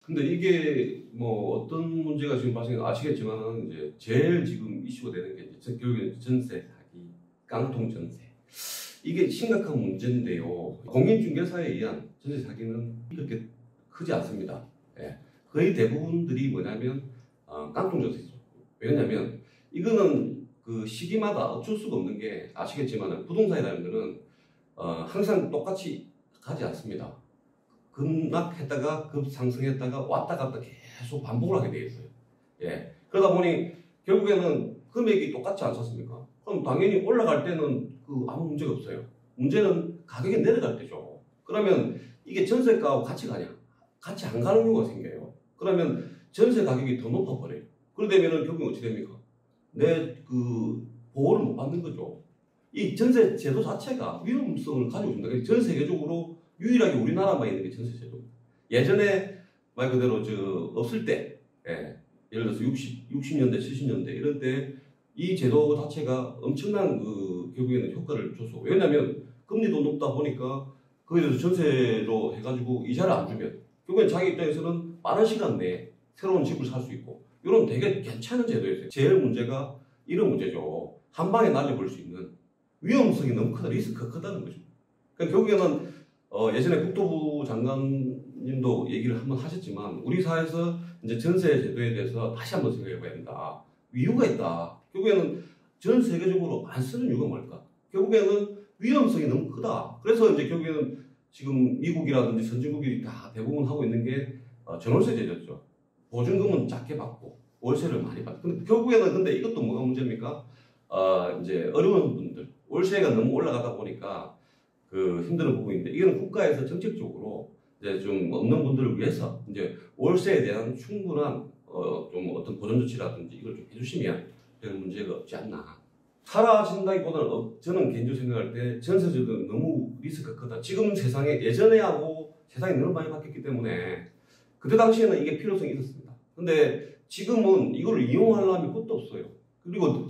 근데 이게 뭐 어떤 문제가 지금 발생해 아시겠지만은 이제 제일 지금 이슈가 되는 게 이제 결국엔 전세 사기, 깡통 전세. 이게 심각한 문제인데요. 공인중개사에 의한 전세 사기는 그렇게 크지 않습니다. 예. 거의 대부분들이 뭐냐면 깡통 전세죠. 왜냐면 이거는 그 시기마다 어쩔 수가 없는 게 아시겠지만 부동산이라는 거는 항상 똑같이 가지 않습니다. 급락했다가 급상승했다가 왔다 갔다 계속 반복을 하게 돼 있어요. 예. 그러다 보니 결국에는 금액이 똑같지 않습니까? 그럼 당연히 올라갈 때는 아무 문제가 없어요. 문제는 가격이 내려갈 때죠. 그러면 이게 전세가하고 같이 가냐? 같이 안 가는 경우가 생겨요. 그러면 전세 가격이 더 높아버려요. 그러되면은 결국 어떻게 됩니까? 내 보호를 못 받는 거죠. 이 전세 제도 자체가 위험성을 가지고 있습니다. 전 세계적으로 유일하게 우리나라만 있는 게 전세 제도. 예전에 말 그대로 없을 때, 예를 들어서 60년대, 70년대 이럴 때 이 제도 자체가 엄청난 결국에는 효과를 줬어. 왜냐면 금리도 높다 보니까 거기에 대해서 전세로 해가지고 이자를 안 주면 결국엔 자기 입장에서는 빠른 시간 내에 새로운 집을 살 수 있고 이런 되게 괜찮은 제도였어요. 제일 문제가 이런 문제죠. 한 방에 날려버릴 수 있는 위험성이 너무 크다, 리스크가 크다는 거죠. 그러니까 결국에는 예전에 국토부 장관님도 얘기를 한번 하셨지만 우리 사회에서 이제 전세 제도에 대해서 다시 한번 생각해봐야 된다. 이유가 있다. 결국에는 전 세계적으로 안 쓰는 이유가 뭘까? 결국에는 위험성이 너무 크다. 그래서 이제 결국에는 지금 미국이라든지 선진국이 다 대부분 하고 있는 게 전월세 제도죠. 보증금은 작게 받고 월세를 많이 받고. 근데 결국에는 근데 이것도 뭐가 문제입니까? 이제 어려운 분들 월세가 너무 올라가다 보니까 힘든 부분인데 이거는 국가에서 정책적으로 이제 좀 없는 분들을 위해서 이제 월세에 대한 충분한 좀 어떤 보전 조치라든지 이걸 좀 해주시면 별 문제가 없지 않나. 사라진다기보다는 저는 개인적으로 생각할 때 전세제도는 너무 리스크가 크다. 지금 세상에 예전에 하고 세상이 너무 많이 바뀌었기 때문에 그때 당시에는 이게 필요성이 있었습니다. 근데 지금은 이걸 이용하려면 것도 없어요. 그리고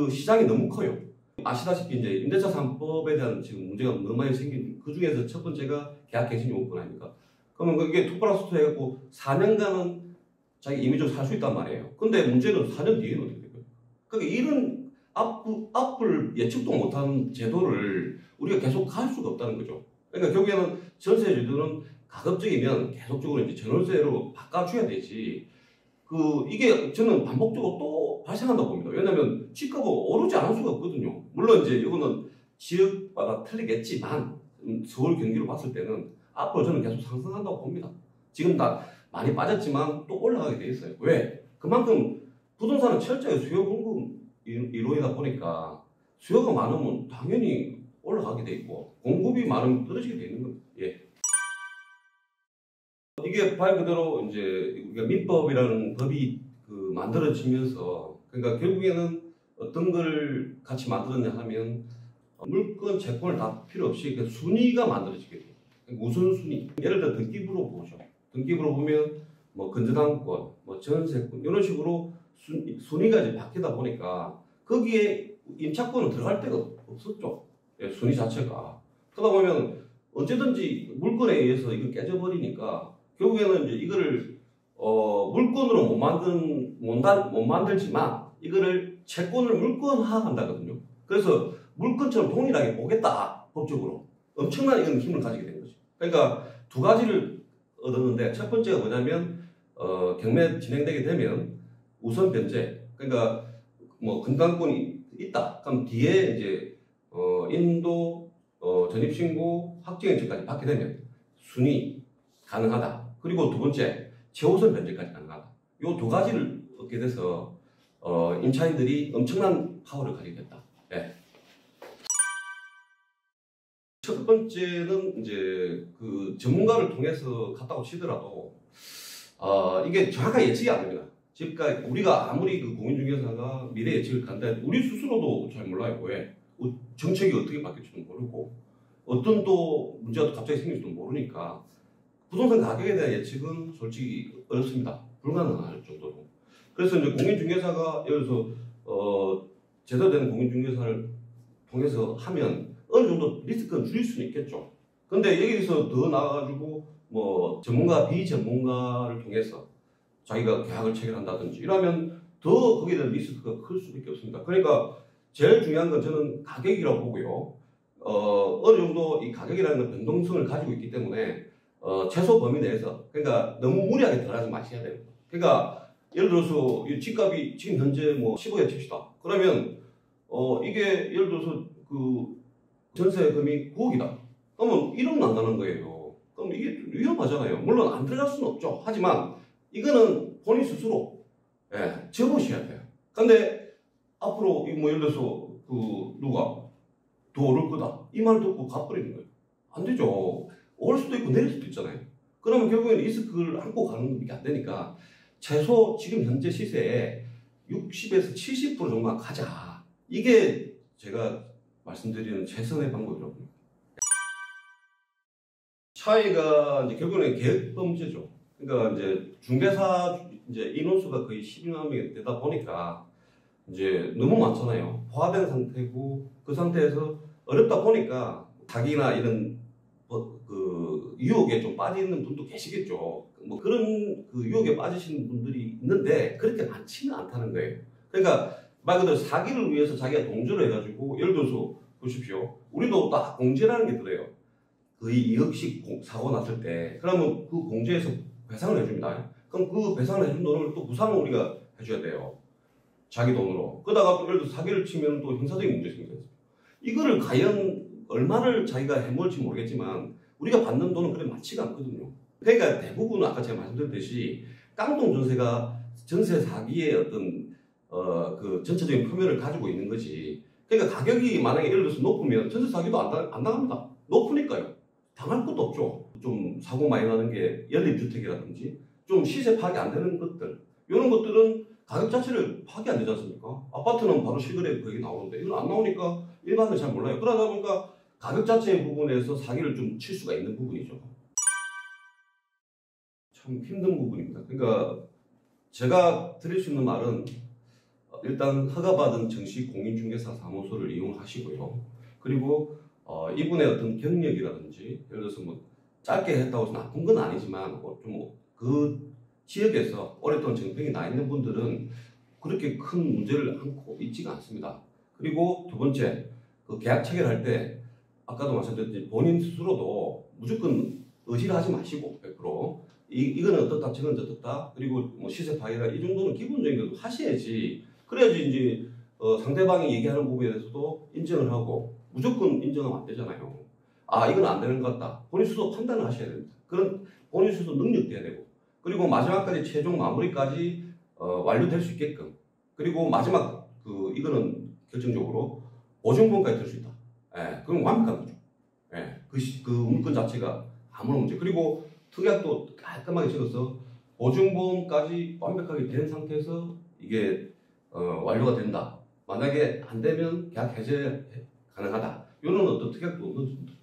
시장이 너무 커요. 아시다시피 이제 임대차 3법에 대한 지금 문제가 너무 많이 생긴 그 중에서 첫 번째가 계약갱신 요건 아닙니까? 그러면 그게 투플러스2 해갖고 4년간은 자기 임의적으로 살 수 있단 말이에요. 근데 문제는 4년 뒤에는 어떻게 될까요? 그러니까 이런 앞을 예측도 못한 제도를 우리가 계속 갈 수가 없다는 거죠. 그러니까 결국에는 전세 제도는 가급적이면 계속적으로 이제 전월세로 바꿔줘야 되지. 이게 저는 반복적으로 또 발생한다고 봅니다. 왜냐하면 집값이 오르지 않을 수가 없거든요. 물론 이제 이거는 지역마다 틀리겠지만 서울 경기로 봤을 때는 앞으로 저는 계속 상승한다고 봅니다. 지금 다 많이 빠졌지만 또 올라가게 돼 있어요. 왜? 그만큼 부동산은 철저히 수요 공급 이론이다 보니까 수요가 많으면 당연히 올라가게 돼 있고 공급이 많으면 떨어지게 돼 있는 겁니다. 예. 이게 말 그대로 이제 민법이라는 법이 만들어지면서 그러니까 결국에는 어떤 걸 같이 만들었냐 하면 물건, 채권을 다 필요 없이 순위가 만들어지게 돼요. 우선순위. 예를 들어 등기부로 보죠. 등기부로 보면 뭐 건전항권, 뭐 전세권 이런 식으로 순위가 이제 바뀌다 보니까 거기에 임차권은 들어갈 데가 없었죠. 예, 순위 자체가. 그러다 보면 언제든지 물건에 의해서 이거 깨져버리니까 결국에는 이제 이거를 물건으로 못 만들지만 이거를 채권을 물건화 한다거든요. 그래서 물건처럼 동일하게 보겠다 법적으로 엄청난 이건 힘을 가지게 된 거죠. 그러니까 두 가지를 얻었는데 첫 번째가 뭐냐면 경매 진행되게 되면 우선 변제. 그러니까 뭐 건강권이 있다. 그럼 뒤에 이제 인도 전입신고 확정인증까지 받게 되면 순위 가능하다. 그리고 두 번째 최우선 변제까지 가능하다. 이 두 가지를 얻게 돼서 임차인들이 엄청난 파워를 가지게 됐다. 네. 첫 번째는 이제 전문가를 통해서 갔다고 치더라도 이게 정확하게 예측이 안 됩니다. 그러니까 우리가 아무리 공인중개사가 미래 예측을 간다 해도 우리 스스로도 잘 몰라요. 왜? 정책이 어떻게 바뀔지도 모르고 어떤 또 문제가 갑자기 생길지도 모르니까 부동산 가격에 대한 예측은 솔직히 어렵습니다. 불가능할 정도로. 그래서 이제 공인중개사가 예를 들어서 제대로 된 공인중개사를 통해서 하면 어느 정도 리스크는 줄일 수는 있겠죠. 근데 여기서 더 나아가지고 뭐 전문가 비전문가를 통해서 자기가 계약을 체결한다든지 이러면 더 거기에 대한 리스크가 클 수밖에 없습니다. 그러니까 제일 중요한 건 저는 가격이라고 보고요. 어느 정도 이 가격이라는 건 변동성을 가지고 있기 때문에 최소 범위 내에서 그러니까 너무 무리하게 들어가지 마셔야 돼요. 그러니까 예를 들어서 이 집값이 지금 현재 뭐 15에 칩시다. 그러면 이게 예를 들어서 그 전세금이 9억이다. 그러면 1억 난다는 거예요. 그럼 이게 위험하잖아요. 물론 안 들어갈 수는 없죠. 하지만 이거는 본인 스스로 접으셔야 돼요. 근데 앞으로 뭐 예를 들어서 그 누가 더 오를 거다 이 말 듣고 가버리는 거예요. 안 되죠. 오를 수도 있고 내릴 수도 있잖아요. 그러면 결국엔 리스크를 안고 가는 게 안 되니까 최소 지금 현재 시세에 60에서 70% 정도만 가자. 이게 제가 말씀드리는 최선의 방법이라고 봅니다. 차이가 이제 결국에는 계획범죄죠. 그러니까 이제 중개사 이제 인원수가 거의 12만 명이 되다 보니까 이제 너무 많잖아요. 포화된 상태고 그 상태에서 어렵다 보니까 사기나 이런 그 유혹에 좀 빠져 있는 분도 계시겠죠. 뭐 그런 그 유혹에 빠지시는 분들이 있는데 그렇게 많지는 않다는 거예요. 그러니까 말 그대로 사기를 위해서 자기가 동조를 해가지고 예를 들어서 보십시오. 우리도 딱 공제라는 게 들어요. 거의 2억씩 사고 났을 때 그러면 그 공제에서 배상을 해줍니다. 그럼 그 배상을 해준 돈을 또 부상을 우리가 해줘야 돼요. 자기 돈으로. 그러다가 예를 들어서 사기를 치면 또 형사적인 문제 생겨요. 이거를 과연 얼마를 자기가 해먹을지 모르겠지만 우리가 받는 돈은 그래 많지가 않거든요. 그러니까 대부분 아까 제가 말씀드렸듯이 깡통 전세가 전세 사기의 어떤 그 전체적인 표면을 가지고 있는 거지. 그러니까 가격이 만약에 예를 들어서 높으면 전세 사기도 안 나갑니다. 높으니까요. 당할 것도 없죠. 좀 사고 많이 나는 게 연립주택이라든지 좀 시세 파악이 안 되는 것들 이런 것들은 가격 자체를 파악이 안 되지 않습니까? 아파트는 바로 실거래 거기 나오는데 이건 안 나오니까 일반은 잘 몰라요. 그러다 보니까 가격 자체의 부분에서 사기를 좀 칠 수가 있는 부분이죠. 참 힘든 부분입니다. 그러니까 제가 드릴 수 있는 말은 일단 허가받은 정식 공인중개사 사무소를 이용하시고요. 그리고 이분의 어떤 경력이라든지 예를 들어서 뭐 짧게 했다고 해서 나쁜 건 아니지만 좀 그 지역에서 오랫동안 정평이 나 있는 분들은 그렇게 큰 문제를 안고 있지가 않습니다. 그리고 두 번째, 그 계약 체결할 때 아까도 말씀드렸듯이 본인 스스로도 무조건 의지를 하지 마시고 100% 이거는 어떻다, 저건 어떻다, 그리고 뭐 시세 파악이나 이 정도는 기본적인 것도 하셔야지. 그래야지 이제 상대방이 얘기하는 부분에 대해서도 인정을 하고 무조건 인정하면 안 되잖아요. 아 이건 안 되는 것 같다. 본인 스스로 판단을 하셔야 됩니다. 그런 본인 스스로 능력돼야 되고 그리고 마지막까지 최종 마무리까지 완료될 수 있게끔 그리고 마지막 이거는 결정적으로 보증보험까지 들 수 있다. 그럼 완벽한 거죠. 그 문건 자체가 아무런 문제. 그리고 특약도 깔끔하게 적어서 보증보험까지 완벽하게 된 상태에서 이게 완료가 된다. 만약에 안 되면 계약 해제 가능하다. 이런 어떤 특약도 넣어줍니다.